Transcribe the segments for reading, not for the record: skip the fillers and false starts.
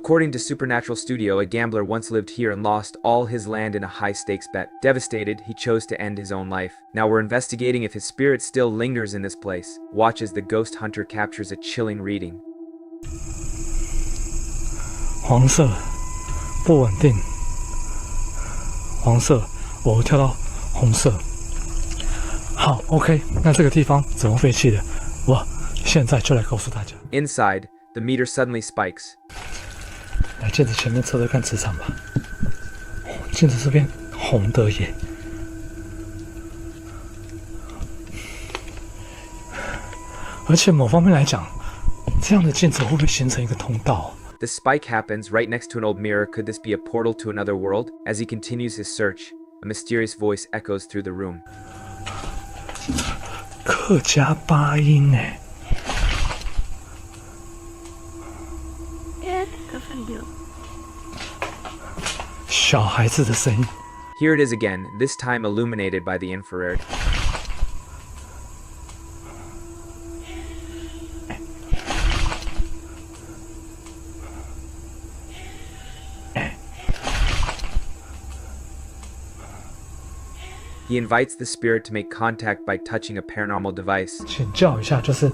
According to Supernatural Studio, a gambler once lived here and lost all his land in a high-stakes bet. Devastated, he chose to end his own life. Now we're investigating if his spirit still lingers in this place. Watch as the ghost hunter captures a chilling reading. 黄色，不稳定。黄色，我跳到红色。好 ，OK， 那这个地方怎么废弃的？我现在就来告诉大家。Inside, the meter suddenly spikes. 来镜子前面测测看磁场吧。镜子这边红的耶。而且某方面来讲，这样的镜子会不会形成一个通道？ The spike happens right next to an old mirror. Could this be a portal to another world? As he continues his search, a mysterious voice echoes through the room. 客家八音哎。小孩子的声音。 Here it is again, this time illuminated by the infrared. He invites the spirit to make contact by touching a paranormal device. 请教一下，就是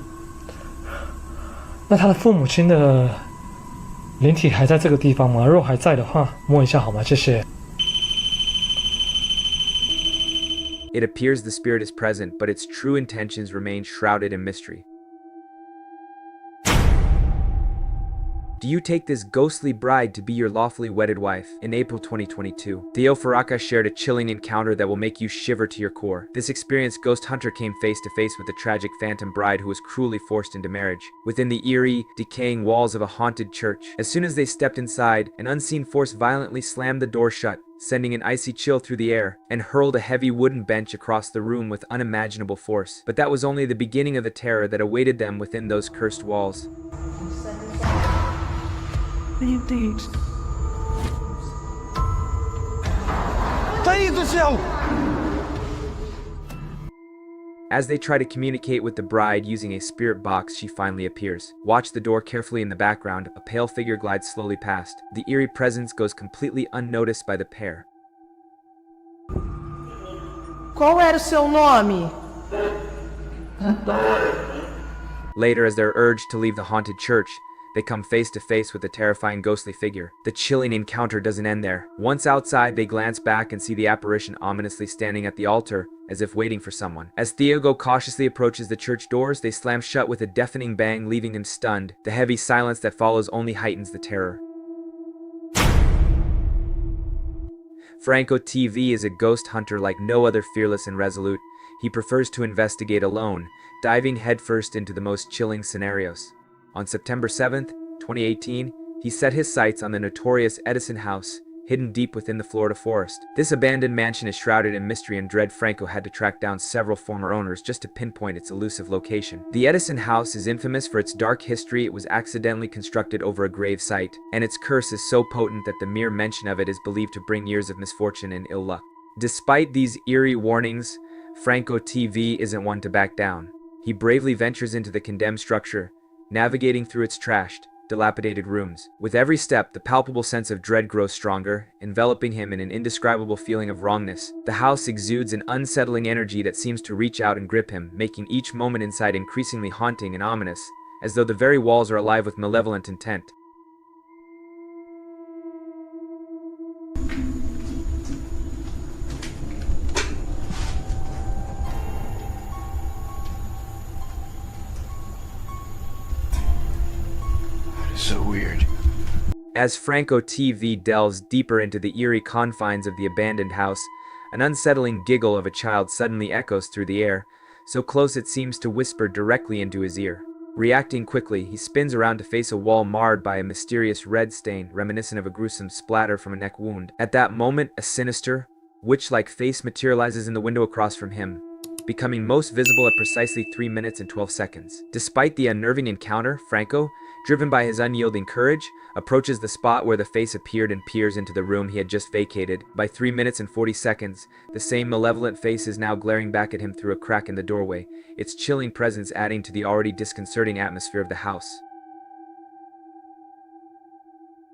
那他的父母亲的灵体还在这个地方吗？如果还在的话，摸一下好吗？谢谢。 It appears the spirit is present, but its true intentions remain shrouded in mystery. Do you take this ghostly bride to be your lawfully wedded wife? In April 2022, Theo Faraka shared a chilling encounter that will make you shiver to your core. This experienced ghost hunter came face to face with a tragic phantom bride who was cruelly forced into marriage within the eerie, decaying walls of a haunted church. As soon as they stepped inside, an unseen force violently slammed the door shut, sending an icy chill through the air, and hurled a heavy wooden bench across the room with unimaginable force. But that was only the beginning of the terror that awaited them within those cursed walls. As they try to communicate with the bride using a spirit box, she finally appears. Watch the door carefully in the background. A pale figure glides slowly past. The eerie presence goes completely unnoticed by the pair. Qual era o seu nome? Later, as they're urged to leave the haunted church, they come face to face with the terrifying ghostly figure. The chilling encounter doesn't end there. Once outside, they glance back and see the apparition ominously standing at the altar, as if waiting for someone. As Thiago cautiously approaches the church doors, they slam shut with a deafening bang, leaving him stunned. The heavy silence that follows only heightens the terror. Franco TV is a ghost hunter like no other, fearless and resolute. He prefers to investigate alone, diving headfirst into the most chilling scenarios. On September 7th, 2018, he set his sights on the notorious Edison house, hidden deep within the Florida forest. This abandoned mansion is shrouded in mystery and dread. Franco had to track down several former owners just to pinpoint its elusive location. The Edison house is infamous for its dark history. It was accidentally constructed over a grave site, and its curse is so potent that the mere mention of it is believed to bring years of misfortune and ill luck. Despite these eerie warnings, Franco TV isn't one to back down. He bravely ventures into the condemned structure, navigating through its trashed, dilapidated rooms. With every step, the palpable sense of dread grows stronger, enveloping him in an indescribable feeling of wrongness. The house exudes an unsettling energy that seems to reach out and grip him, making each moment inside increasingly haunting and ominous, as though the very walls are alive with malevolent intent. So weird. As Franco TV delves deeper into the eerie confines of the abandoned house, an unsettling giggle of a child suddenly echoes through the air, so close it seems to whisper directly into his ear. Reacting quickly, he spins around to face a wall marred by a mysterious red stain, reminiscent of a gruesome splatter from a neck wound. At that moment, a sinister, witch-like face materializes in the window across from him, becoming most visible at precisely 3 minutes and 12 seconds. Despite the unnerving encounter, Franco, driven by his unyielding courage, approaches the spot where the face appeared and peers into the room he had just vacated. By 3 minutes and 40 seconds, the same malevolent face is now glaring back at him through a crack in the doorway, its chilling presence adding to the already disconcerting atmosphere of the house.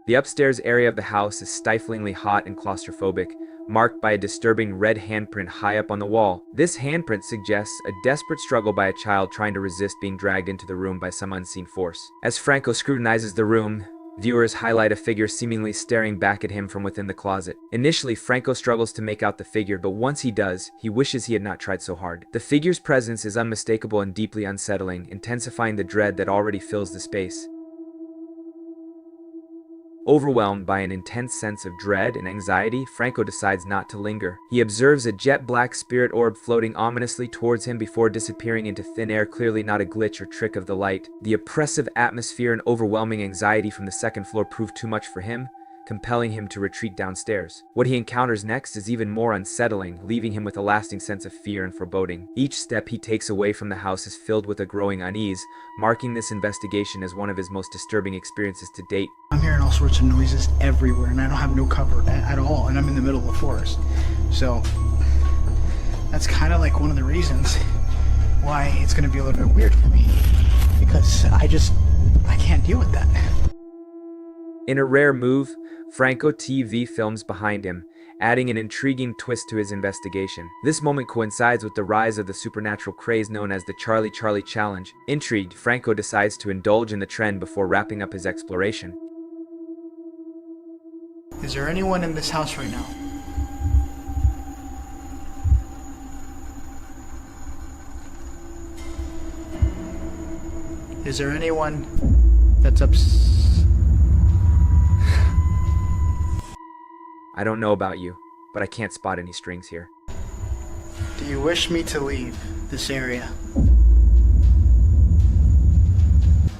The upstairs area of the house is stiflingly hot and claustrophobic, marked by a disturbing red handprint high up on the wall. This handprint suggests a desperate struggle by a child trying to resist being dragged into the room by some unseen force. As Franco scrutinizes the room, viewers highlight a figure seemingly staring back at him from within the closet. Initially, Franco struggles to make out the figure, but once he does, he wishes he had not tried so hard. The figure's presence is unmistakable and deeply unsettling, intensifying the dread that already fills the space. Overwhelmed by an intense sense of dread and anxiety, Franco decides not to linger. He observes a jet-black spirit orb floating ominously towards him before disappearing into thin air, clearly not a glitch or trick of the light. The oppressive atmosphere and overwhelming anxiety from the second floor prove too much for him, compelling him to retreat downstairs. What he encounters next is even more unsettling, leaving him with a lasting sense of fear and foreboding. Each step he takes away from the house is filled with a growing unease, marking this investigation as one of his most disturbing experiences to date. I'm hearing all sorts of noises everywhere, and I don't have no cover at all, and I'm in the middle of the forest. So that's kind of like one of the reasons why it's going to be a little bit weird for me, because I can't deal with that. In a rare move, Franco TV films behind him, adding an intriguing twist to his investigation. This moment coincides with the rise of the supernatural craze known as the Charlie Challenge. Intrigued, Franco decides to indulge in the trend before wrapping up his exploration. Is there anyone in this house right now? Is there anyone that's I don't know about you, but I can't spot any strings here. Do you wish me to leave this area?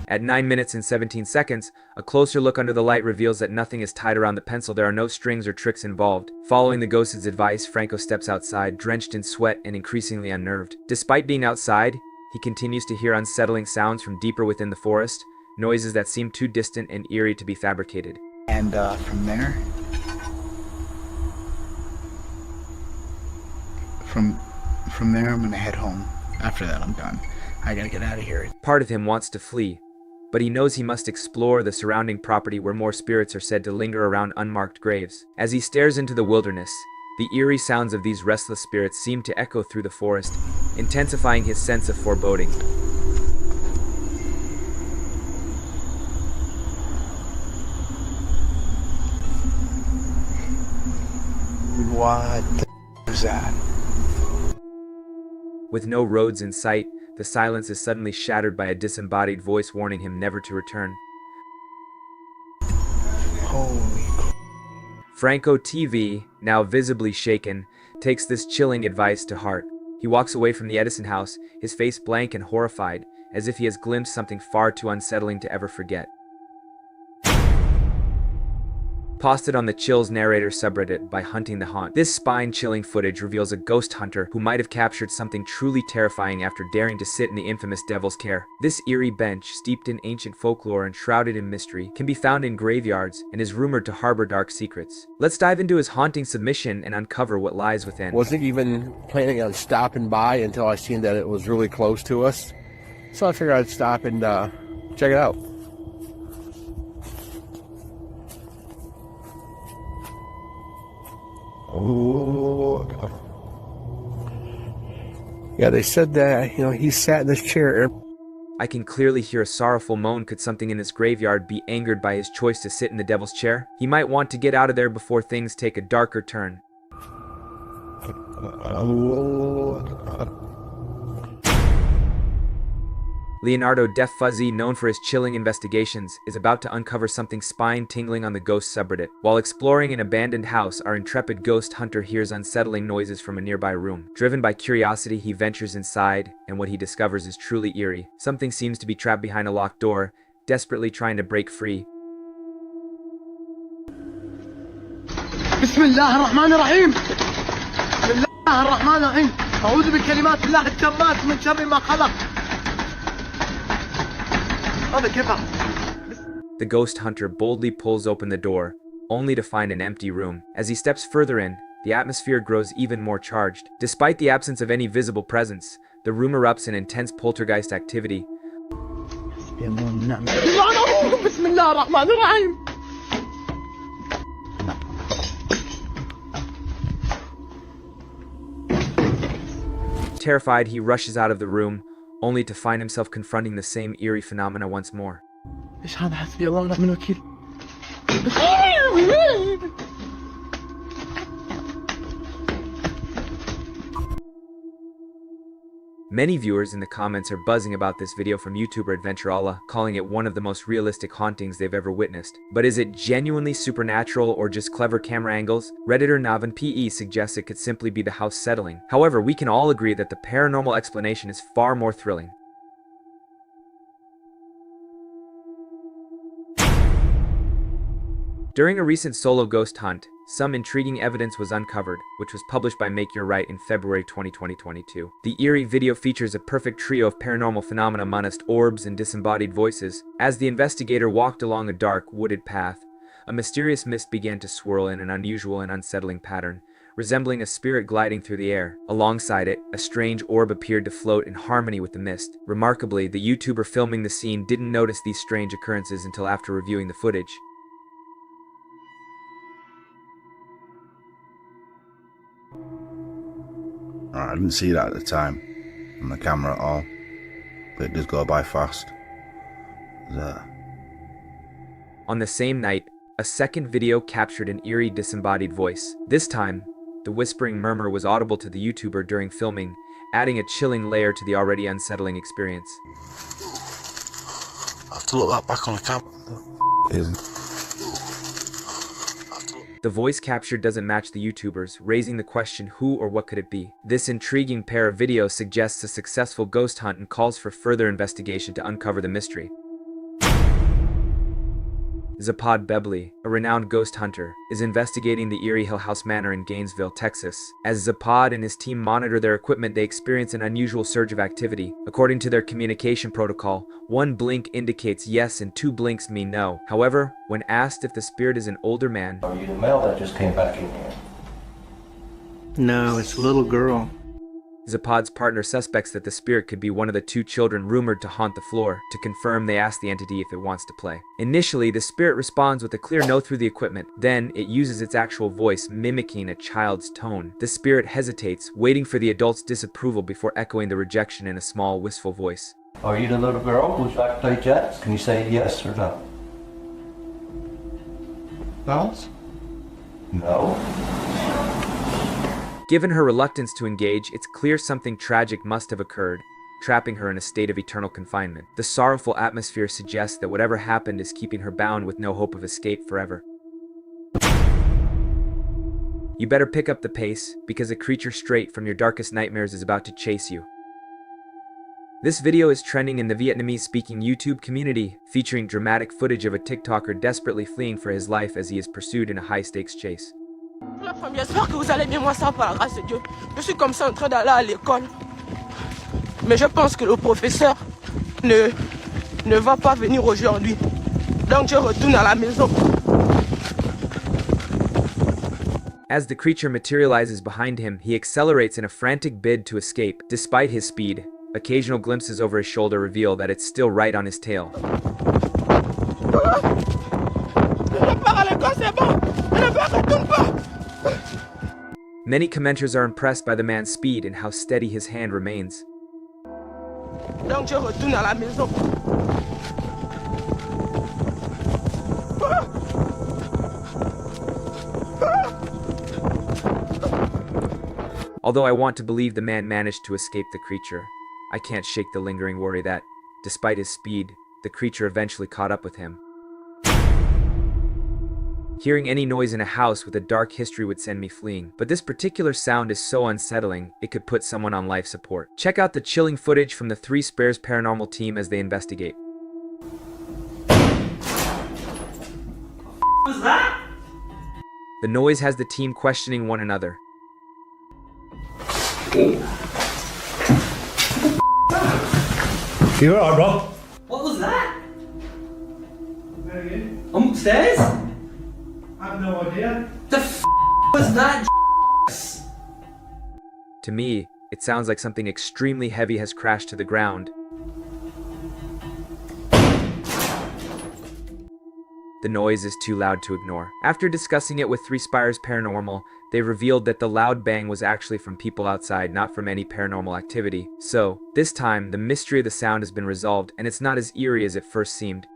At 9 minutes and 17 seconds, a closer look under the light reveals that nothing is tied around the pencil. There are no strings or tricks involved. Following the ghost's advice, Franco steps outside, drenched in sweat and increasingly unnerved. Despite being outside, he continues to hear unsettling sounds from deeper within the forest, noises that seem too distant and eerie to be fabricated. And from there, From there, I'm gonna head home. After that, I'm done. I gotta get out of here. Part of him wants to flee, but he knows he must explore the surrounding property where more spirits are said to linger around unmarked graves. As he stares into the wilderness, the eerie sounds of these restless spirits seem to echo through the forest, intensifying his sense of foreboding. What the is that? With no roads in sight, the silence is suddenly shattered by a disembodied voice warning him never to return. Holy crap. Franco TV, now visibly shaken, takes this chilling advice to heart. He walks away from the Edison house, his face blank and horrified, as if he has glimpsed something far too unsettling to ever forget. Posted on the Chills narrator subreddit by Hunting the Haunt, this spine-chilling footage reveals a ghost hunter who might have captured something truly terrifying after daring to sit in the infamous Devil's Care. This eerie bench, steeped in ancient folklore and shrouded in mystery, can be found in graveyards and is rumored to harbor dark secrets. Let's dive into his haunting submission and uncover what lies within. Wasn't even planning on stopping by until I seen that it was really close to us. So I figured I'd stop and check it out. Oh, God. Yeah, they said that, he sat in this chair. I can clearly hear a sorrowful moan. Could something in this graveyard be angered by his choice to sit in the Devil's Chair? He might want to get out of there before things take a darker turn. Leonardo Def Fuzzy, known for his chilling investigations, is about to uncover something spine-tingling on the ghost subreddit. While exploring an abandoned house, our intrepid ghost hunter hears unsettling noises from a nearby room. Driven by curiosity, he ventures inside, and what he discovers is truly eerie. Something seems to be trapped behind a locked door, desperately trying to break free. Bismillahirrahmanirrahim. Bismillahirrahmanirrahim. أعوذ بكلمات الله التامات من شر ما خلق. The ghost hunter boldly pulls open the door, only to find an empty room. As he steps further in, the atmosphere grows even more charged. Despite the absence of any visible presence, the room erupts in intense poltergeist activity. Terrified, he rushes out of the room, only to find himself confronting the same eerie phenomena once more. اشهد حسبي الله ونعم الوكيل. Many viewers in the comments are buzzing about this video from YouTuber AdventureAllah, calling it one of the most realistic hauntings they've ever witnessed. But is it genuinely supernatural or just clever camera angles? Redditor Navan PE suggests it could simply be the house settling. However, we can all agree that the paranormal explanation is far more thrilling. During a recent solo ghost hunt, some intriguing evidence was uncovered, which was published by Make Your Right in February 2022. The eerie video features a perfect trio of paranormal phenomena amongst orbs and disembodied voices. As the investigator walked along a dark, wooded path, a mysterious mist began to swirl in an unusual and unsettling pattern, resembling a spirit gliding through the air. Alongside it, a strange orb appeared to float in harmony with the mist. Remarkably, the YouTuber filming the scene didn't notice these strange occurrences until after reviewing the footage. I didn't see that at the time on the camera at all, but it does go by fast. On the same night, a second video captured an eerie disembodied voice. This time, the whispering murmur was audible to the YouTuber during filming, adding a chilling layer to the already unsettling experience. I have to look that back on the camera. The voice captured doesn't match the YouTuber's, raising the question who or what could it be. This intriguing pair of videos suggests a successful ghost hunt and calls for further investigation to uncover the mystery. Zapad Bebley, a renowned ghost hunter, is investigating the eerie Hill House Manor in Gainesville, Texas. As Zapad and his team monitor their equipment, they experience an unusual surge of activity. According to their communication protocol, 1 blink indicates yes and 2 blinks mean no. However, when asked if the spirit is an older man, Are you the male that just came back in here? No, it's a little girl. Zapad's partner suspects that the spirit could be one of the 2 children rumored to haunt the floor. To confirm, they ask the entity if it wants to play. Initially, the spirit responds with a clear no through the equipment. Then, it uses its actual voice, mimicking a child's tone. The spirit hesitates, waiting for the adult's disapproval before echoing the rejection in a small, wistful voice. Are you the little girl who's like to play jets? Can you say yes or no? Dolls? No. Given her reluctance to engage, it's clear something tragic must have occurred, trapping her in a state of eternal confinement. The sorrowful atmosphere suggests that whatever happened is keeping her bound with no hope of escape forever. You better pick up the pace, because a creature straight from your darkest nightmares is about to chase you. This video is trending in the Vietnamese-speaking YouTube community, featuring dramatic footage of a TikToker desperately fleeing for his life as he is pursued in a high-stakes chase. La famille, j'espère que vous allez bien, moi ça par la grâce de Dieu. Je suis comme ça en train d'aller à l'école. Mais je pense que le professeur ne va pas venir aujourd'hui. Donc je retourne à la maison. As the creature materializes behind him, he accelerates in a frantic bid to escape. Despite his speed, occasional glimpses over his shoulder reveal that it's still right on his tail. Many commenters are impressed by the man's speed and how steady his hand remains. Donc je retourne à la maison. Although I want to believe the man managed to escape the creature, I can't shake the lingering worry that, despite his speed, the creature eventually caught up with him. Hearing any noise in a house with a dark history would send me fleeing, but this particular sound is so unsettling, it could put someone on life support. Check out the chilling footage from the 3 Spares Paranormal team as they investigate. What was that? The noise has the team questioning one another. You alright, bro? What was that? Upstairs? I have no idea. The was that? To me, it sounds like something extremely heavy has crashed to the ground. The noise is too loud to ignore. After discussing it with 3 Spires Paranormal, they revealed that the loud bang was actually from people outside, not from any paranormal activity. So, this time, the mystery of the sound has been resolved, and it's not as eerie as it first seemed.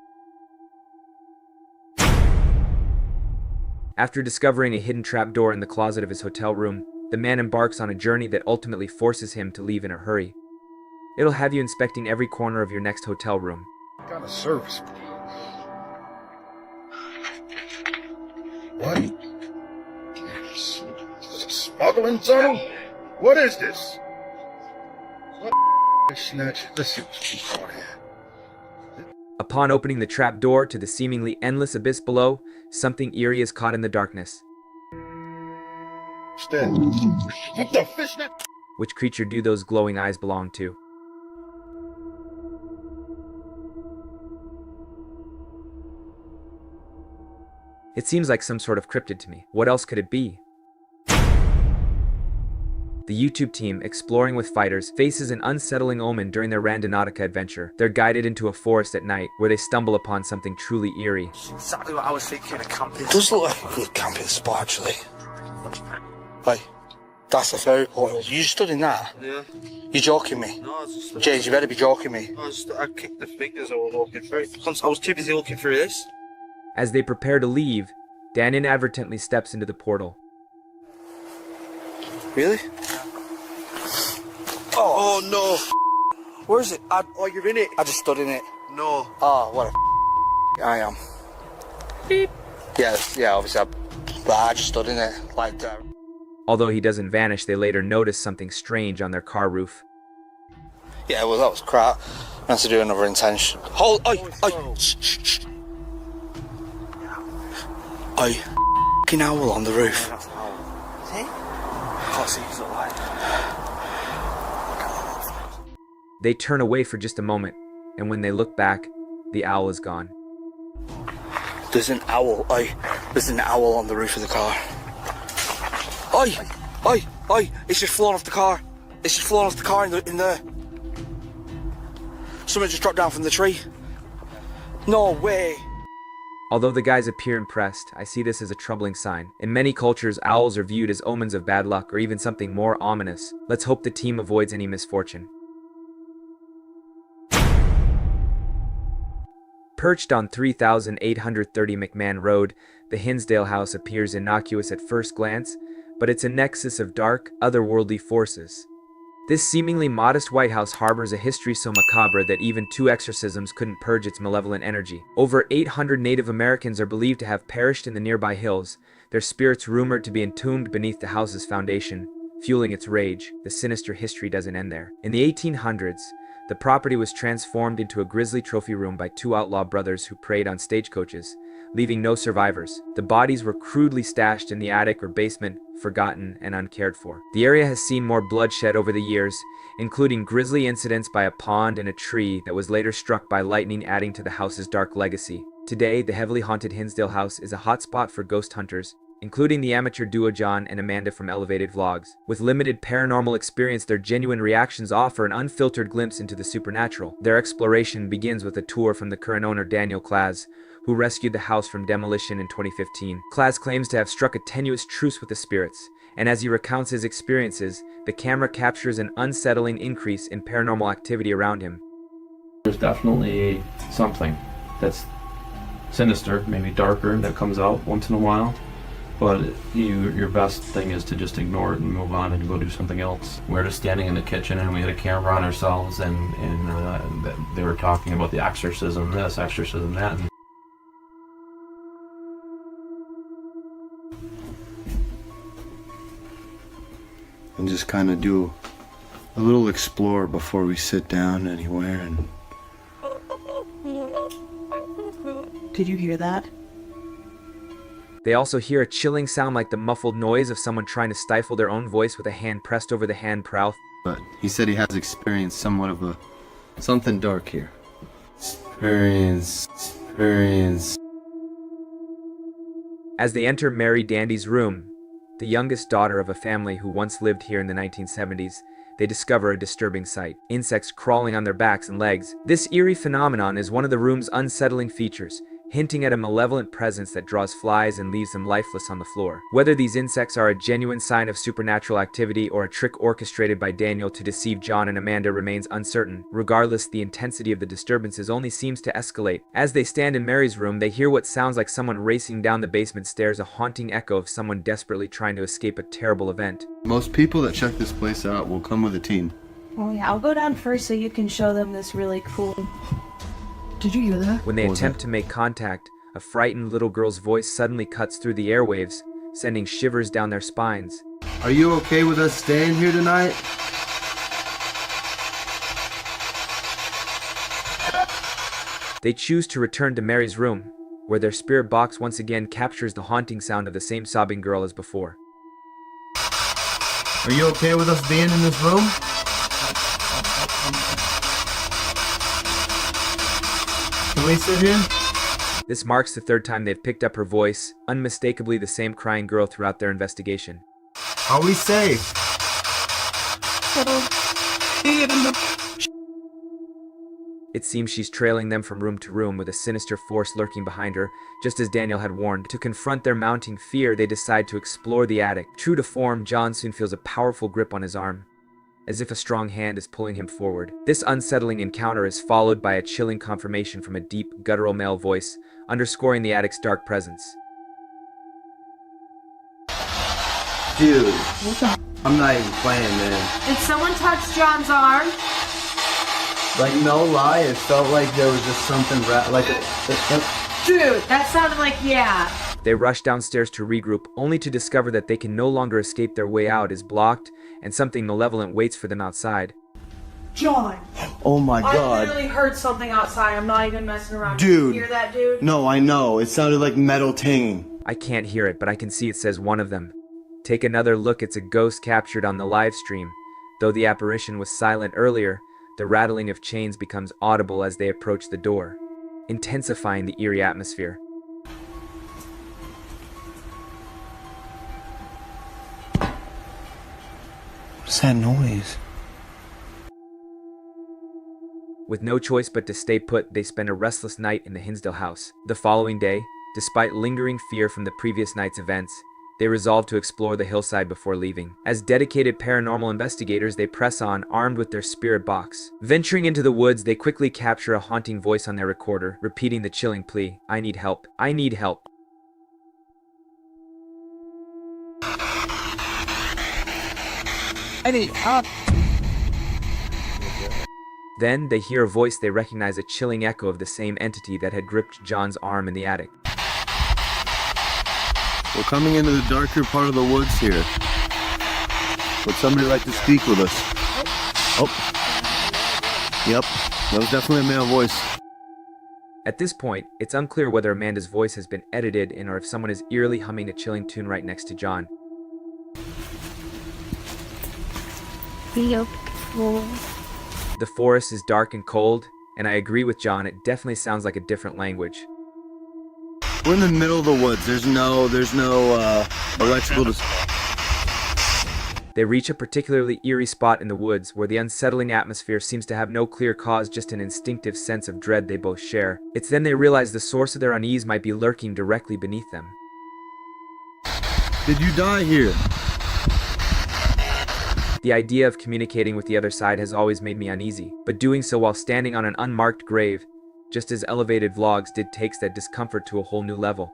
After discovering a hidden trapdoor in the closet of his hotel room, the man embarks on a journey that ultimately forces him to leave in a hurry. It'll have you inspecting every corner of your next hotel room. What kind of service? What? Smuggling tunnel? What is this? What snatch? Let's see what's going on. Upon opening the trapdoor to the seemingly endless abyss below, something eerie is caught in the darkness. Stand. What the fishnet? Which creature do those glowing eyes belong to? It seems like some sort of cryptid to me. What else could it be? The YouTube team, exploring with fighters, faces an unsettling omen during their Randonautica adventure. They're guided into a forest at night, where they stumble upon something truly eerie. Exactly what I was thinking of camping. It does look like a good camping spot, actually. Hey, that's a ferry portal. You stood in that? Yeah. You're joking me? No, I was just... James, you better be joking me. I kicked the fingers I was walking through. I was too busy looking through this. As they prepare to leave, Dan inadvertently steps into the portal. Really? Oh no! Where is it? Oh, you're in it? I just stood in it. No. Oh, what a I am. Beep. Yeah, obviously. But I just stood in it like that. Although he doesn't vanish, they later notice something strange on their car roof. Yeah, well, that was crap. I have to do another intention. Hold, shh. Fucking owl on the roof. See? Can't see because of the light. They turn away for just a moment, and when they look back, the owl is gone. There's an owl, there's an owl on the roof of the car. It's just flown off the car. It's just flown off the car in there. Someone just dropped down from the tree. No way. Although the guys appear impressed, I see this as a troubling sign. In many cultures, owls are viewed as omens of bad luck or even something more ominous. Let's hope the team avoids any misfortune. Perched on 3830 McMahon Road, the Hinsdale house appears innocuous at first glance, but it's a nexus of dark, otherworldly forces. This seemingly modest White House harbors a history so macabre that even 2 exorcisms couldn't purge its malevolent energy. Over 800 Native Americans are believed to have perished in the nearby hills, their spirits rumored to be entombed beneath the house's foundation, fueling its rage. The sinister history doesn't end there. In the 1800s, the property was transformed into a grisly trophy room by 2 outlaw brothers who preyed on stagecoaches, leaving no survivors. The bodies were crudely stashed in the attic or basement, forgotten and uncared for. The area has seen more bloodshed over the years, including grisly incidents by a pond and a tree that was later struck by lightning, adding to the house's dark legacy. Today, the heavily haunted Hinsdale house is a hotspot for ghost hunters, including the amateur duo John and Amanda from Elevated Vlogs. With limited paranormal experience, their genuine reactions offer an unfiltered glimpse into the supernatural. Their exploration begins with a tour from the current owner Daniel Claes, who rescued the house from demolition in 2015. Claes claims to have struck a tenuous truce with the spirits, and as he recounts his experiences, the camera captures an unsettling increase in paranormal activity around him. There's definitely something that's sinister, maybe darker, that comes out once in a while. But your best thing is to just ignore it and move on and go do something else. We're just standing in the kitchen and we had a camera on ourselves and they were talking about the exorcism this, exorcism that. And just kind of do a little explore before we sit down anywhere. And did you hear that? They also hear a chilling sound like the muffled noise of someone trying to stifle their own voice with a hand pressed over the hand prow. But he said he has experienced somewhat of something dark here. Experience. As they enter Mary Dandy's room, the youngest daughter of a family who once lived here in the 1970s, they discover a disturbing sight. Insects crawling on their backs and legs. This eerie phenomenon is one of the room's unsettling features, hinting at a malevolent presence that draws flies and leaves them lifeless on the floor. Whether these insects are a genuine sign of supernatural activity or a trick orchestrated by Daniel to deceive John and Amanda remains uncertain. Regardless, the intensity of the disturbances only seems to escalate. As they stand in Mary's room, they hear what sounds like someone racing down the basement stairs, a haunting echo of someone desperately trying to escape a terrible event. Most people that check this place out will come with a team. Oh yeah, I'll go down first so you can show them this really cool. Did you hear that? When they attempt to make contact, a frightened little girl's voice suddenly cuts through the airwaves, sending shivers down their spines. Are you okay with us staying here tonight? They choose to return to Mary's room, where their spirit box once again captures the haunting sound of the same sobbing girl as before. Are you okay with us being in this room? Can we sit here? This marks the third time they've picked up her voice, unmistakably the same crying girl throughout their investigation. Are we safe? It seems she's trailing them from room to room with a sinister force lurking behind her, just as Daniel had warned. To confront their mounting fear, they decide to explore the attic. True to form, John soon feels a powerful grip on his arm, as if a strong hand is pulling him forward. This unsettling encounter is followed by a chilling confirmation from a deep, guttural male voice, underscoring the attic's dark presence. Dude, I'm not even playing, man. Did someone touch John's arm? Like, no lie, it felt like there was just something Dude, that sounded like yeah. They rush downstairs to regroup, only to discover that they can no longer escape. Their way out is blocked, and something malevolent waits for them outside. John! Oh my god. I literally heard something outside. I'm not even messing around. Dude. Did you hear that, dude? No, I know. It sounded like metal tinging. I can't hear it, but I can see it says one of them. Take another look, it's a ghost captured on the live stream. Though the apparition was silent earlier, the rattling of chains becomes audible as they approach the door, intensifying the eerie atmosphere. What's that noise? With no choice but to stay put, they spend a restless night in the Hinsdale house. The following day, despite lingering fear from the previous night's events, they resolve to explore the hillside before leaving. As dedicated paranormal investigators, they press on, armed with their spirit box. Venturing into the woods, they quickly capture a haunting voice on their recorder, repeating the chilling plea, "I need help. I need help." I need help. Then, they hear a voice they recognize, a chilling echo of the same entity that had gripped John's arm in the attic. We're coming into the darker part of the woods here. Would somebody like to speak with us? Oh. Yep, that was definitely a male voice. At this point, it's unclear whether Amanda's voice has been edited in or if someone is eerily humming a chilling tune right next to John. The forest is dark and cold, and I agree with John, it definitely sounds like a different language. We're in the middle of the woods. There's no electrical. They reach a particularly eerie spot in the woods where the unsettling atmosphere seems to have no clear cause, just an instinctive sense of dread they both share. It's then they realize the source of their unease might be lurking directly beneath them. Did you die here? The idea of communicating with the other side has always made me uneasy, but doing so while standing on an unmarked grave, just as elevated vlogs did, takes that discomfort to a whole new level.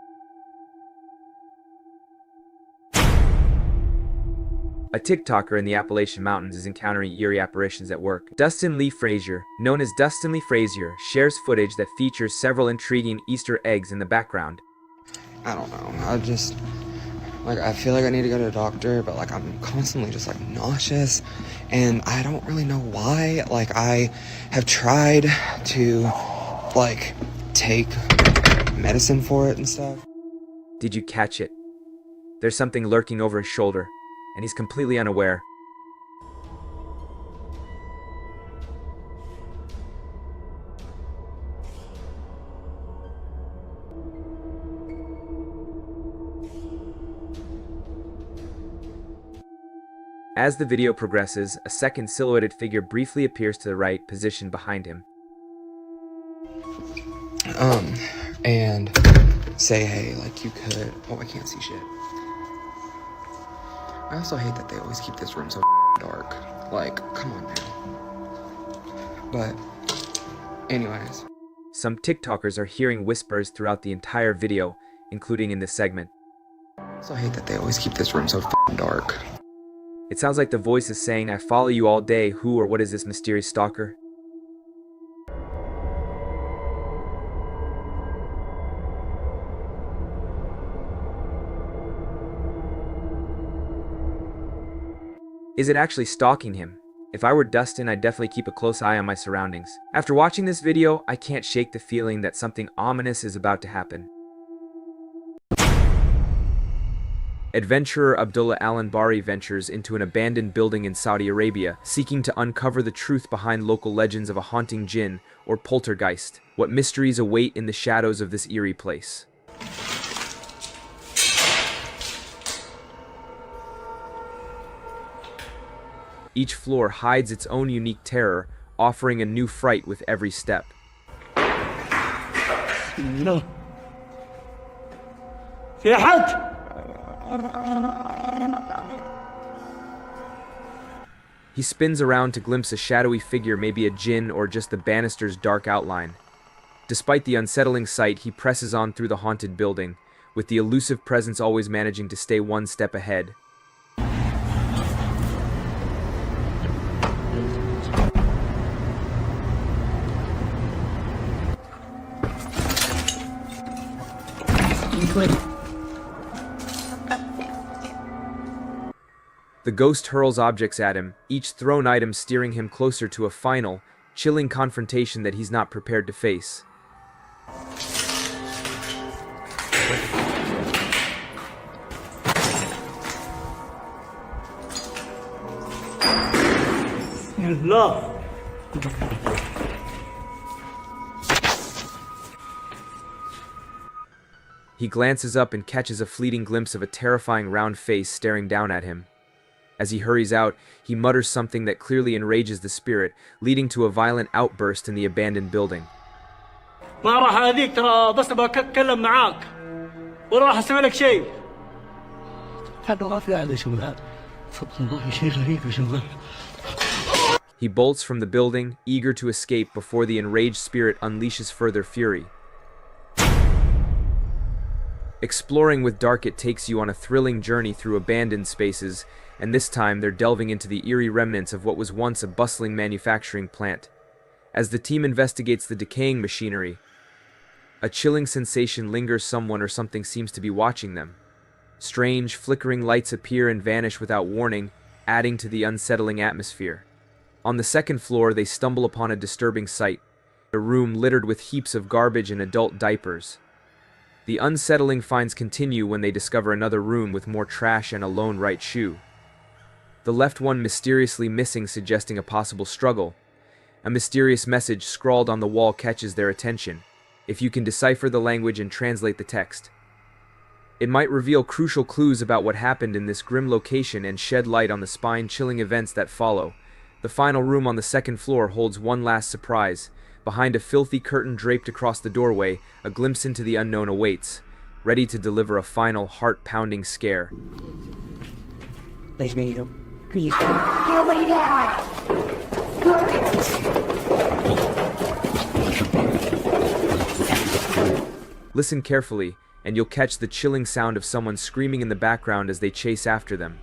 A TikToker in the Appalachian Mountains is encountering eerie apparitions at work. Dustin Lee Frazier, known as Dustin Lee Frazier, shares footage that features several intriguing Easter eggs in the background. I don't know, I feel like I need to go to a doctor, but I'm constantly just nauseous, and I don't really know why. I have tried to take medicine for it and stuff. Did you catch it? There's something lurking over his shoulder, and he's completely unaware. As the video progresses, a second silhouetted figure briefly appears to the right, positioned behind him. and say, hey, like you could, oh, I can't see shit. I also hate that they always keep this room so dark. Like, come on now. But anyways. Some TikTokers are hearing whispers throughout the entire video, including in this segment. I also hate that they always keep this room so dark. It sounds like the voice is saying, I follow you all day, who or what is this mysterious stalker? Is it actually stalking him? If I were Dustin, I'd definitely keep a close eye on my surroundings. After watching this video, I can't shake the feeling that something ominous is about to happen. Adventurer Abdullah Al-Anbari ventures into an abandoned building in Saudi Arabia, seeking to uncover the truth behind local legends of a haunting jinn or poltergeist. What mysteries await in the shadows of this eerie place? Each floor hides its own unique terror, offering a new fright with every step. No. He spins around to glimpse a shadowy figure, maybe a jinn or just the banister's dark outline. Despite the unsettling sight, he presses on through the haunted building, with the elusive presence always managing to stay one step ahead. The ghost hurls objects at him, each thrown item steering him closer to a final, chilling confrontation that he's not prepared to face. Allah. He glances up and catches a fleeting glimpse of a terrifying round face staring down at him. As he hurries out, he mutters something that clearly enrages the spirit, leading to a violent outburst in the abandoned building. ما راح اذيك ترى بس بتكلم معاك ولا راح اسوي لك شيء. هذا غافل هذا شغل والله شيء غريب يا شغل. He bolts from the building, eager to escape before the enraged spirit unleashes further fury. Exploring with Dark, it takes you on a thrilling journey through abandoned spaces, and this time they're delving into the eerie remnants of what was once a bustling manufacturing plant. As the team investigates the decaying machinery, a chilling sensation lingers. Someone or something seems to be watching them. Strange, flickering lights appear and vanish without warning, adding to the unsettling atmosphere. On the second floor, they stumble upon a disturbing sight, a room littered with heaps of garbage and adult diapers. The unsettling finds continue when they discover another room with more trash and a lone right shoe. The left one mysteriously missing, suggesting a possible struggle. A mysterious message scrawled on the wall catches their attention, if you can decipher the language and translate the text. It might reveal crucial clues about what happened in this grim location and shed light on the spine-chilling events that follow. The final room on the second floor holds one last surprise. Behind a filthy curtain draped across the doorway, a glimpse into the unknown awaits, ready to deliver a final heart-pounding scare. Listen carefully, and you'll catch the chilling sound of someone screaming in the background as they chase after them.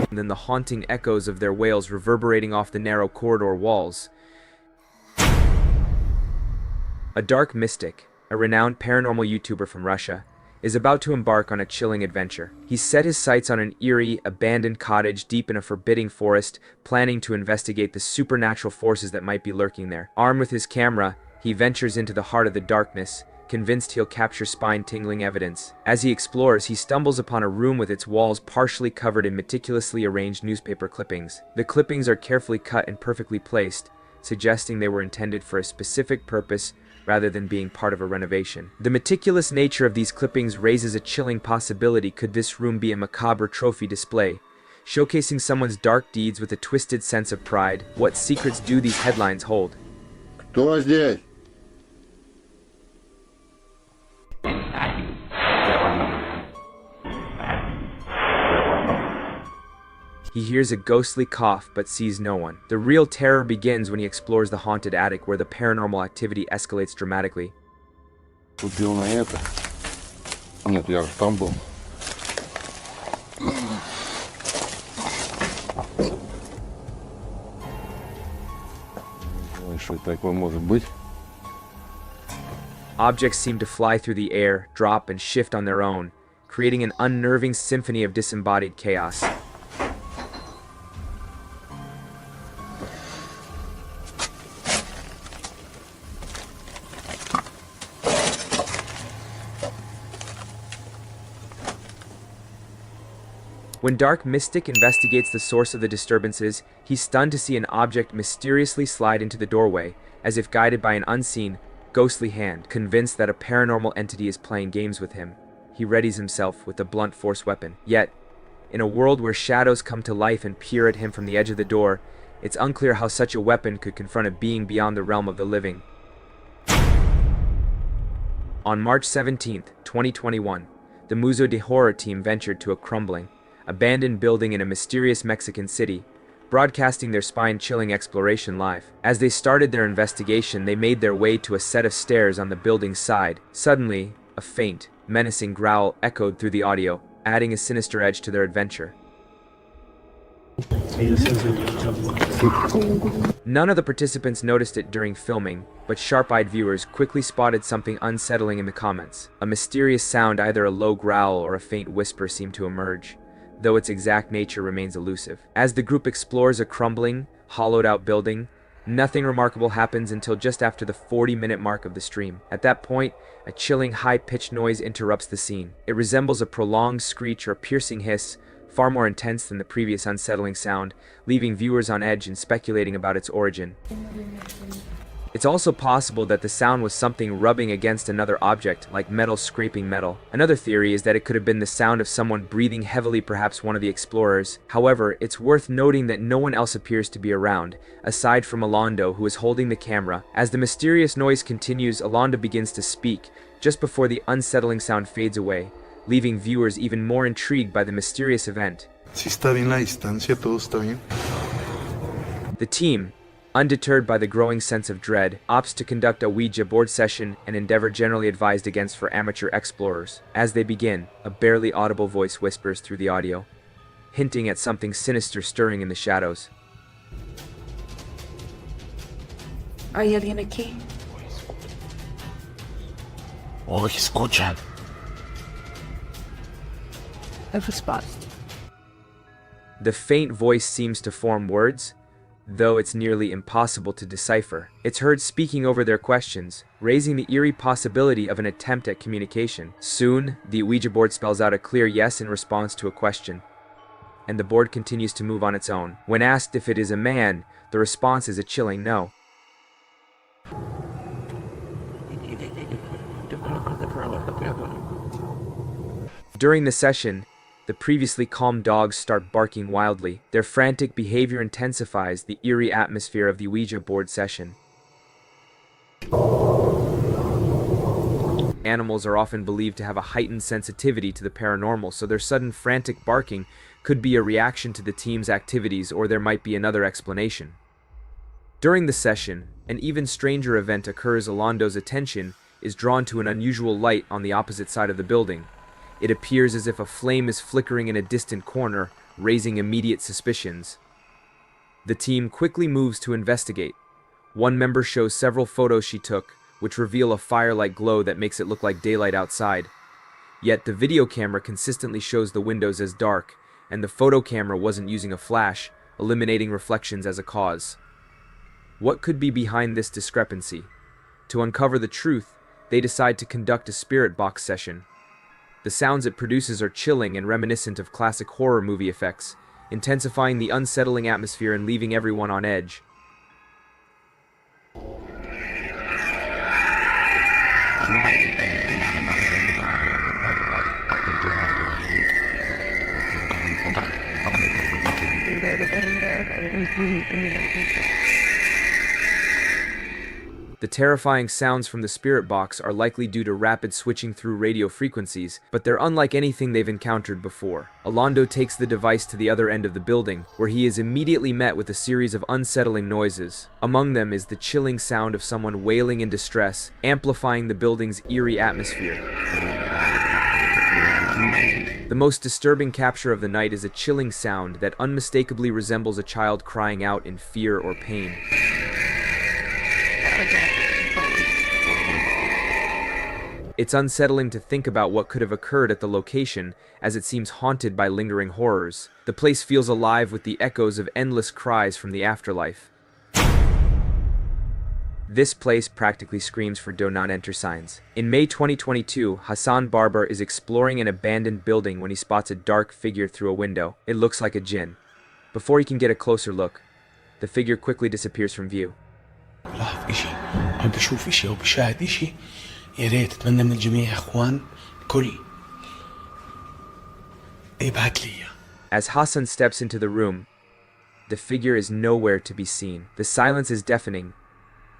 And then the haunting echoes of their wails reverberating off the narrow corridor walls. A dark mystic, a renowned paranormal YouTuber from Russia, is about to embark on a chilling adventure. He's set his sights on an eerie, abandoned cottage deep in a forbidding forest, planning to investigate the supernatural forces that might be lurking there. Armed with his camera, he ventures into the heart of the darkness, convinced he'll capture spine-tingling evidence. As he explores, he stumbles upon a room with its walls partially covered in meticulously arranged newspaper clippings. The clippings are carefully cut and perfectly placed, suggesting they were intended for a specific purpose rather than being part of a renovation. The meticulous nature of these clippings raises a chilling possibility. Could this room be a macabre trophy display, showcasing someone's dark deeds with a twisted sense of pride. What secrets do these headlines hold? Кто здесь? He hears a ghostly cough but sees no one. The real terror begins when he explores the haunted attic where the paranormal activity escalates dramatically. Тут дело на это. Нет, я же там был. Что такое может быть? Objects seem to fly through the air, drop, and shift on their own, creating an unnerving symphony of disembodied chaos. When Dark Mystic investigates the source of the disturbances, he's stunned to see an object mysteriously slide into the doorway, as if guided by an unseen, ghostly hand. Convinced that a paranormal entity is playing games with him, he readies himself with a blunt force weapon. Yet, in a world where shadows come to life and peer at him from the edge of the door, it's unclear how such a weapon could confront a being beyond the realm of the living. On March 17, 2021, the Museo de Horror team ventured to a crumbling, abandoned building in a mysterious Mexican city, broadcasting their spine-chilling exploration live. As they started their investigation, they made their way to a set of stairs on the building's side. Suddenly, a faint, menacing growl echoed through the audio, adding a sinister edge to their adventure. None of the participants noticed it during filming, but sharp-eyed viewers quickly spotted something unsettling in the comments. A mysterious sound, either a low growl or a faint whisper, seemed to emerge, though its exact nature remains elusive. As the group explores a crumbling, hollowed-out building, nothing remarkable happens until just after the 40-minute mark of the stream. At that point, a chilling, high-pitched noise interrupts the scene. It resembles a prolonged screech or piercing hiss, far more intense than the previous unsettling sound, leaving viewers on edge and speculating about its origin. It's also possible that the sound was something rubbing against another object, like metal scraping metal. Another theory is that it could have been the sound of someone breathing heavily, perhaps one of the explorers. However, it's worth noting that no one else appears to be around, aside from Alondo, who is holding the camera. As the mysterious noise continues, Alondo begins to speak, just before the unsettling sound fades away, leaving viewers even more intrigued by the mysterious event. Si está bien la distancia, todo está bien. The team, undeterred by the growing sense of dread, opts to conduct a Ouija board session, an endeavor generally advised against for amateur explorers. As they begin, a barely audible voice whispers through the audio, hinting at something sinister stirring in the shadows. ¿Hay alguien aquí? Oh, escuchan. I've responded. The faint voice seems to form words, though it's nearly impossible to decipher. It's heard speaking over their questions, raising the eerie possibility of an attempt at communication. Soon, the Ouija board spells out a clear yes in response to a question, and the board continues to move on its own. When asked if it is a man, the response is a chilling no. During the session, the previously calm dogs start barking wildly. Their frantic behavior intensifies the eerie atmosphere of the Ouija board session. Animals are often believed to have a heightened sensitivity to the paranormal, so their sudden frantic barking could be a reaction to the team's activities, or there might be another explanation. During the session, an even stranger event occurs. Alondo's attention is drawn to an unusual light on the opposite side of the building. It appears as if a flame is flickering in a distant corner, raising immediate suspicions. The team quickly moves to investigate. One member shows several photos she took, which reveal a fire-like glow that makes it look like daylight outside. Yet the video camera consistently shows the windows as dark, and the photo camera wasn't using a flash, eliminating reflections as a cause. What could be behind this discrepancy? To uncover the truth, they decide to conduct a spirit box session. The sounds it produces are chilling and reminiscent of classic horror movie effects, intensifying the unsettling atmosphere and leaving everyone on edge. The terrifying sounds from the spirit box are likely due to rapid switching through radio frequencies, but they're unlike anything they've encountered before. Alondo takes the device to the other end of the building, where he is immediately met with a series of unsettling noises. Among them is the chilling sound of someone wailing in distress, amplifying the building's eerie atmosphere. The most disturbing capture of the night is a chilling sound that unmistakably resembles a child crying out in fear or pain. It's unsettling to think about what could have occurred at the location, as it seems haunted by lingering horrors. The place feels alive with the echoes of endless cries from the afterlife. This place practically screams for do not enter signs. In May 2022, Hassan Barber is exploring an abandoned building when he spots a dark figure through a window. It looks like a jinn. Before he can get a closer look, the figure quickly disappears from view. يا ريت اتمنى من الجميع يا اخوان كل يبعت لي. As Hassan steps into the room, the figure is nowhere to be seen. The silence is deafening,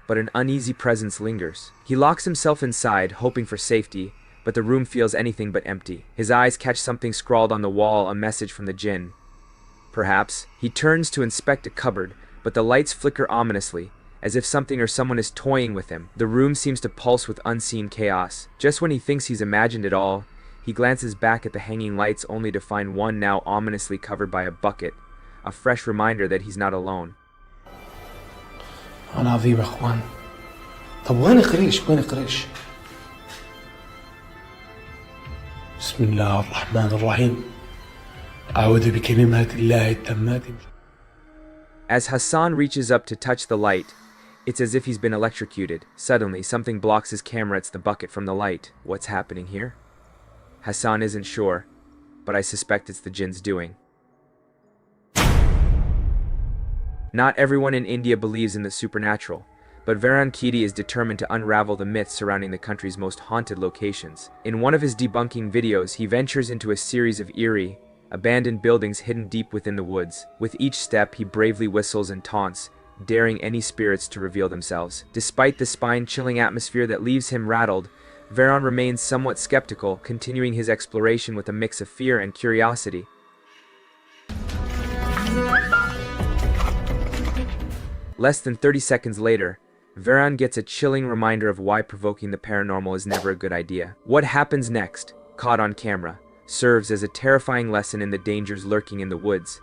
but an uneasy presence lingers. He locks himself inside, hoping for safety, but the room feels anything but empty. His eyes catch something scrawled on the wall, a message from the jinn. Perhaps. He turns to inspect a cupboard, but the lights flicker ominously, as if something or someone is toying with him. The room seems to pulse with unseen chaos. Just when he thinks he's imagined it all, he glances back at the hanging lights only to find one now ominously covered by a bucket, a fresh reminder that he's not alone. أنا عظيم يا اخوان. طب وين قريش؟ بسم الله الرحمن الرحيم. أعوذ بكلمات الله التامات. As Hassan reaches up to touch the light, it's as if he's been electrocuted. Suddenly, something blocks his camera. It's the bucket from the light. What's happening here? Hassan isn't sure, but I suspect it's the jinn's doing. Not everyone in India believes in the supernatural, but Varan Kidi is determined to unravel the myths surrounding the country's most haunted locations. In one of his debunking videos, he ventures into a series of eerie, abandoned buildings hidden deep within the woods. With each step, he bravely whistles and taunts, daring any spirits to reveal themselves. Despite the spine-chilling atmosphere that leaves him rattled, Varan remains somewhat skeptical, continuing his exploration with a mix of fear and curiosity. Less than 30 seconds later, Varan gets a chilling reminder of why provoking the paranormal is never a good idea. What happens next, caught on camera, serves as a terrifying lesson in the dangers lurking in the woods.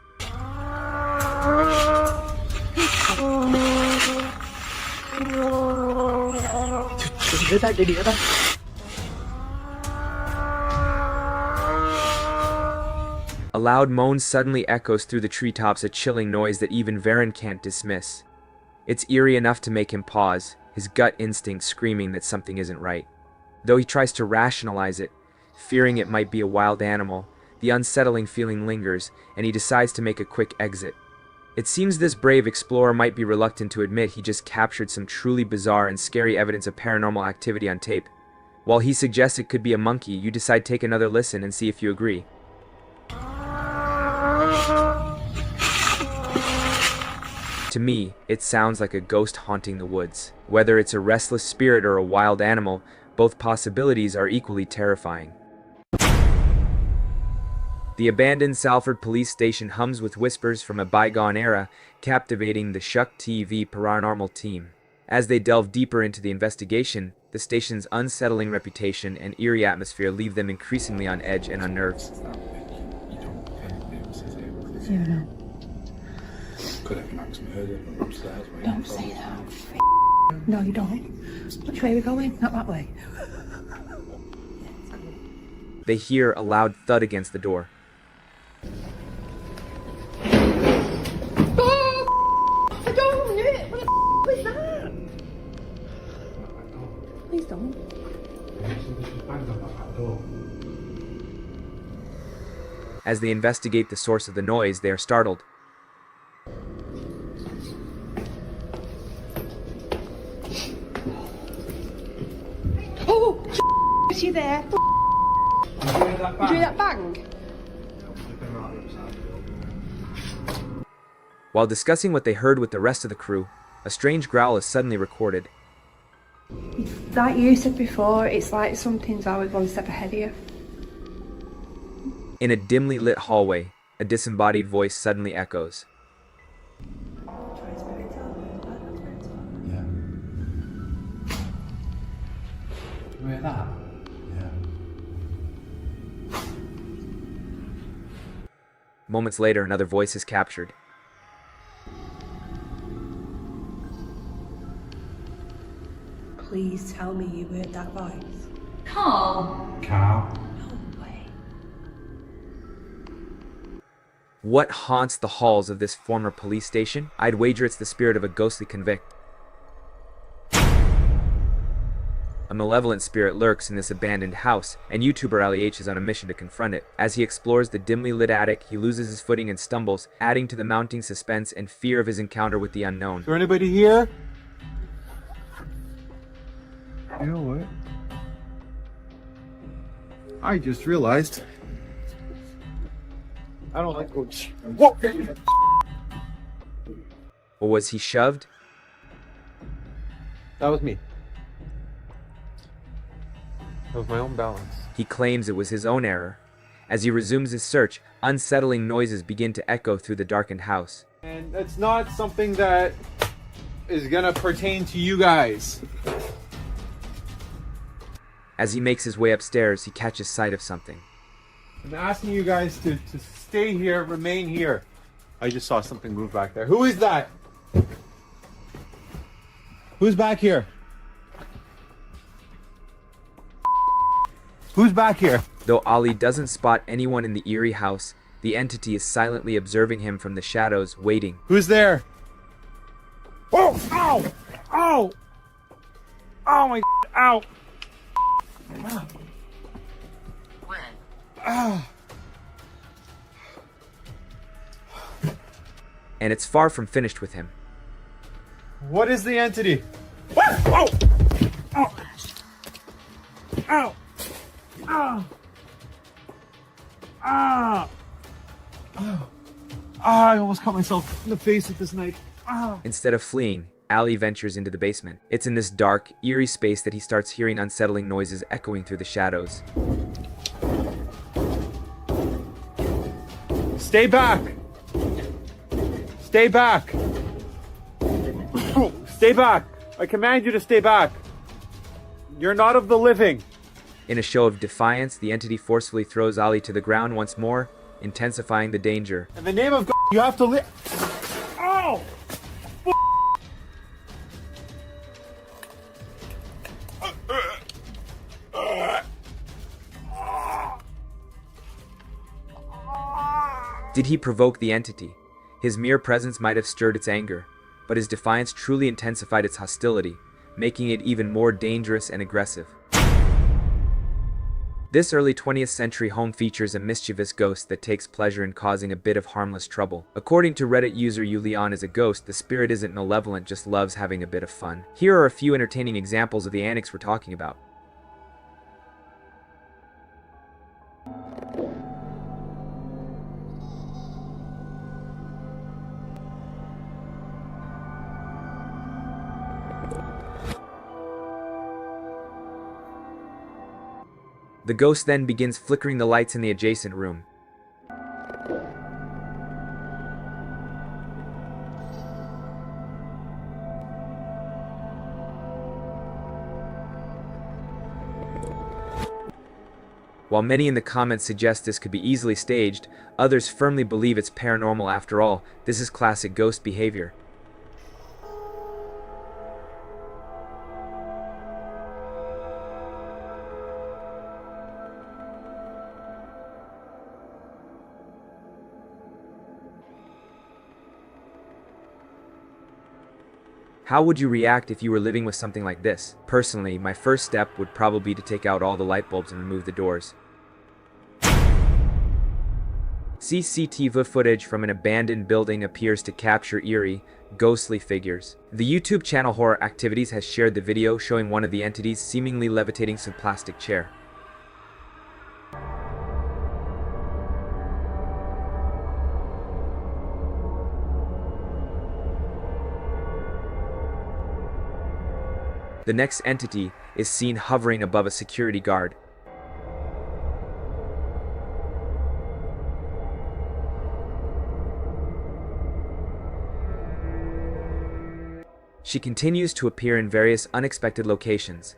A loud moan suddenly echoes through the treetops, a chilling noise that even Varan can't dismiss. It's eerie enough to make him pause, his gut instinct screaming that something isn't right. Though he tries to rationalize it, fearing it might be a wild animal, the unsettling feeling lingers, and he decides to make a quick exit. It seems this brave explorer might be reluctant to admit he just captured some truly bizarre and scary evidence of paranormal activity on tape. While he suggests it could be a monkey, you decide to take another listen and see if you agree. To me, it sounds like a ghost haunting the woods. Whether it's a restless spirit or a wild animal, both possibilities are equally terrifying. The abandoned Salford police station hums with whispers from a bygone era, captivating the Shuck TV Paranormal team. As they delve deeper into the investigation, the station's unsettling reputation and eerie atmosphere leave them increasingly on edge and unnerved. Don't say that. No, you don't. Which way are we going? Not that way. They hear a loud thud against the door. I don't know it. What the is that? Please don't. As they investigate the source of the noise, they are startled. Oh, is she there? Did you hear that bang? While discussing what they heard with the rest of the crew, a strange growl is suddenly recorded. Like you said before, it's like something's always one step ahead of you. In a dimly lit hallway, a disembodied voice suddenly echoes. Yeah. You hear that? Yeah. Moments later, another voice is captured. Please tell me you heard that voice. Carl. Carl. No way. What haunts the halls of this former police station? I'd wager it's the spirit of a ghostly convict. A malevolent spirit lurks in this abandoned house, and YouTuber Ali H is on a mission to confront it. As he explores the dimly lit attic, he loses his footing and stumbles, adding to the mounting suspense and fear of his encounter with the unknown. Is there anybody here? You know what? I just realized I don't like going. Whoa! Or was he shoved? That was me. That was my own balance. He claims it was his own error. As he resumes his search, unsettling noises begin to echo through the darkened house. And it's not something that is gonna pertain to you guys. As he makes his way upstairs, he catches sight of something. I'm asking you guys to stay here, remain here. I just saw something move back there. Who is that? Who's back here? Who's back here? Though Ali doesn't spot anyone in the eerie house, the entity is silently observing him from the shadows, waiting. Who's there? Oh! Ow! Ow! Oh my ow! And it's far from finished with him. What is the entity? Ow! Ow! Ow! Ow! Ah! I almost cut myself in the face with this knife. Instead of fleeing, Ali ventures into the basement. It's in this dark, eerie space that he starts hearing unsettling noises echoing through the shadows. Stay back! Stay back! Stay back! I command you to stay back! You're not of the living! In a show of defiance, the entity forcefully throws Ali to the ground once more, intensifying the danger. In the name of God, you have to live. Oh! Did he provoke the entity? His mere presence might have stirred its anger, but his defiance truly intensified its hostility, making it even more dangerous and aggressive. This early 20th century home features a mischievous ghost that takes pleasure in causing a bit of harmless trouble. According to Reddit user Yulian is a ghost, the spirit isn't malevolent, just loves having a bit of fun. Here are a few entertaining examples of the antics we're talking about. The ghost then begins flickering the lights in the adjacent room. While many in the comments suggest this could be easily staged, others firmly believe it's paranormal after all. This is classic ghost behavior. How would you react if you were living with something like this? Personally, my first step would probably be to take out all the light bulbs and remove the doors. CCTV footage from an abandoned building appears to capture eerie, ghostly figures. The YouTube channel Horror Activities has shared the video showing one of the entities seemingly levitating some plastic chair. The next entity is seen hovering above a security guard. She continues to appear in various unexpected locations.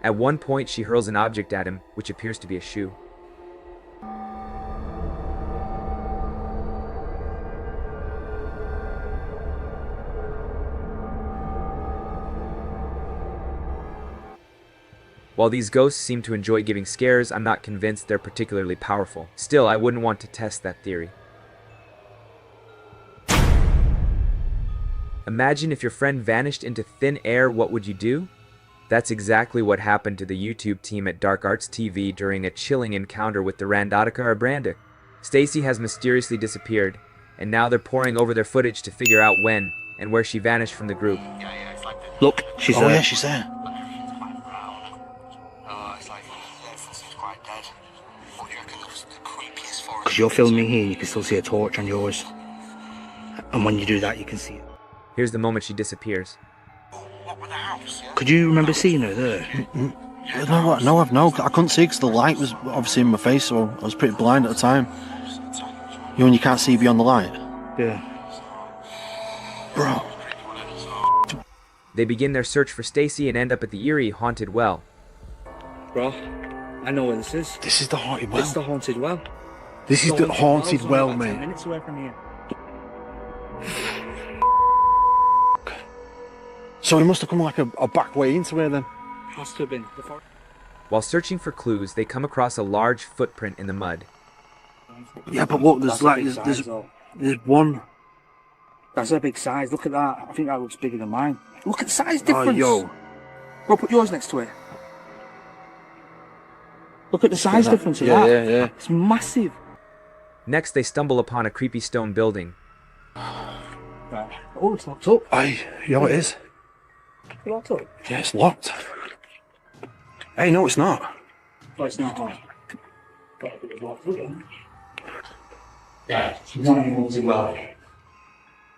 At one point, she hurls an object at him, which appears to be a shoe. While these ghosts seem to enjoy giving scares, I'm not convinced they're particularly powerful. Still, I wouldn't want to test that theory. Imagine if your friend vanished into thin air, what would you do? That's exactly what happened to the YouTube team at Dark Arts TV during a chilling encounter with the Randotica or Brandic. Stacy has mysteriously disappeared, and now they're poring over their footage to figure out when and where she vanished from the group. Look, she's there. Oh yeah, she's there. Because you're filming here, you can still see a torch on yours. And when you do that, you can see it. Here's the moment she disappears. Could you remember seeing her there? No, I couldn't see because the light was obviously in my face, so I was pretty blind at the time. You know when you can't see beyond the light? Yeah. Bro. They begin their search for Stacy and end up at the eerie haunted well. Bro, I know where this is. This is the haunted well. It's the haunted well. This is the haunted well, mate. 10 mate. minutes away from here. So he must have come like a back way into here then. Has to have been. While searching for clues, they come across a large footprint in the mud. Yeah, but look, there's there's one. That's a big size. Look at that. I think that looks bigger than mine. Look at the size difference. Oh, yo. Bro, put yours next to it. Look at the size difference of that. Yeah. It's massive. Next, they stumble upon a creepy stone building. Right. Oh, it's locked up. Aye, yeah, it is. It's locked up. Yeah, it's locked. Hey, no, it's not. Oh, it's not. It's locked up. Yeah, it's not even moving well.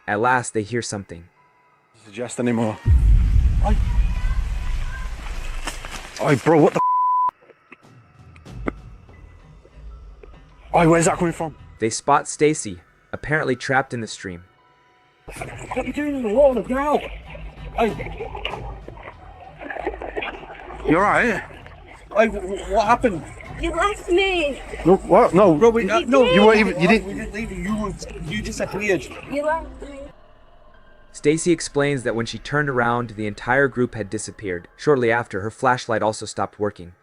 At last, they hear something. Doesn't suggest anymore. Oi, bro, what the Oi, where's that coming from? They spot Stacy, apparently trapped in the stream. What are you doing in the water? Get out! You alright? What happened? You left me. No, what? No, Bro, no, you weren't even. You didn't. We didn't leave you. You disappeared. You left me. Stacy explains that when she turned around, the entire group had disappeared. Shortly after, her flashlight also stopped working.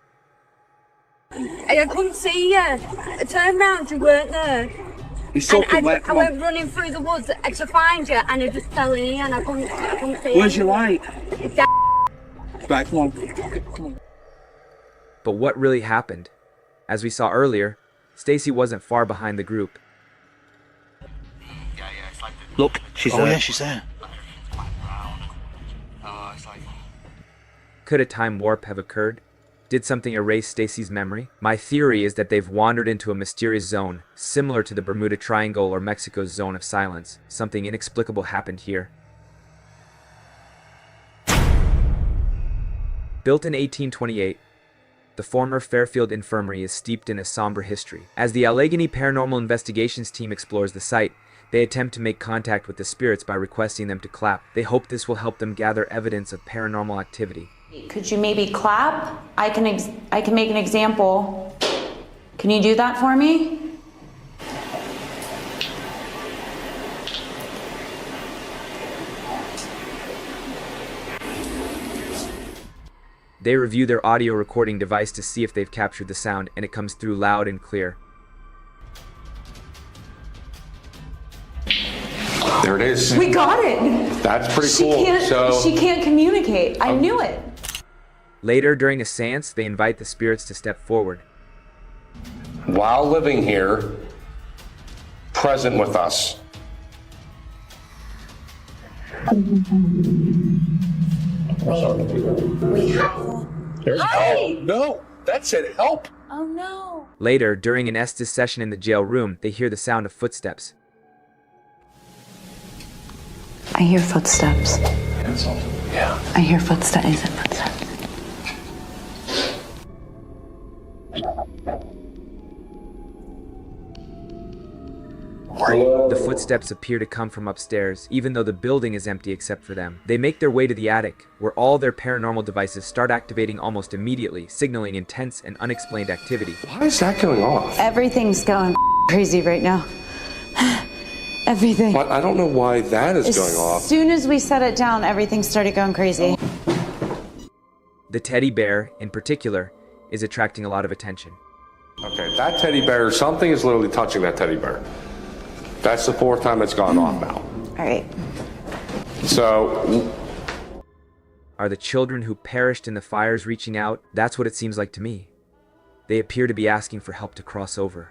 I couldn't see you. I turned around, you weren't there. I went running through the woods to find you, and I just fell in here, and I couldn't see you. Where's your light? Right, come on. But what really happened? As we saw earlier, Stacy wasn't far behind the group. Look, she's there. Oh yeah, she's there. Could a time warp have occurred? Did something erase Stacy's memory? My theory is that they've wandered into a mysterious zone, similar to the Bermuda Triangle or Mexico's zone of silence. Something inexplicable happened here. Built in 1828, the former Fairfield Infirmary is steeped in a somber history. As the Allegheny Paranormal Investigations team explores the site, they attempt to make contact with the spirits by requesting them to clap. They hope this will help them gather evidence of paranormal activity. Could you maybe clap? I can make an example. Can you do that for me? They review their audio recording device to see if they've captured the sound, and it comes through loud and clear. There it is. We got it. That's pretty cool. She can't communicate. I knew it. Later, during a seance, they invite the spirits to step forward. While living here, present with us. We have There's help. No, that said help. Oh no. Later, during an Estes session in the jail room, they hear the sound of footsteps. I hear footsteps. Dencel. Yeah. I hear footsteps. Is it footsteps? The footsteps appear to come from upstairs, even though the building is empty except for them. They make their way to the attic, where all their paranormal devices start activating almost immediately, signaling intense and unexplained activity. Why is that going off? Everything's going crazy right now. Everything. But I don't know why that is going off. As soon as we set it down, everything started going crazy. The teddy bear, in particular, is attracting a lot of attention. Okay, that teddy bear, something is literally touching that teddy bear. That's the fourth time it's gone off now. All right. So, Are the children who perished in the fires reaching out? That's what it seems like to me. They appear to be asking for help to cross over.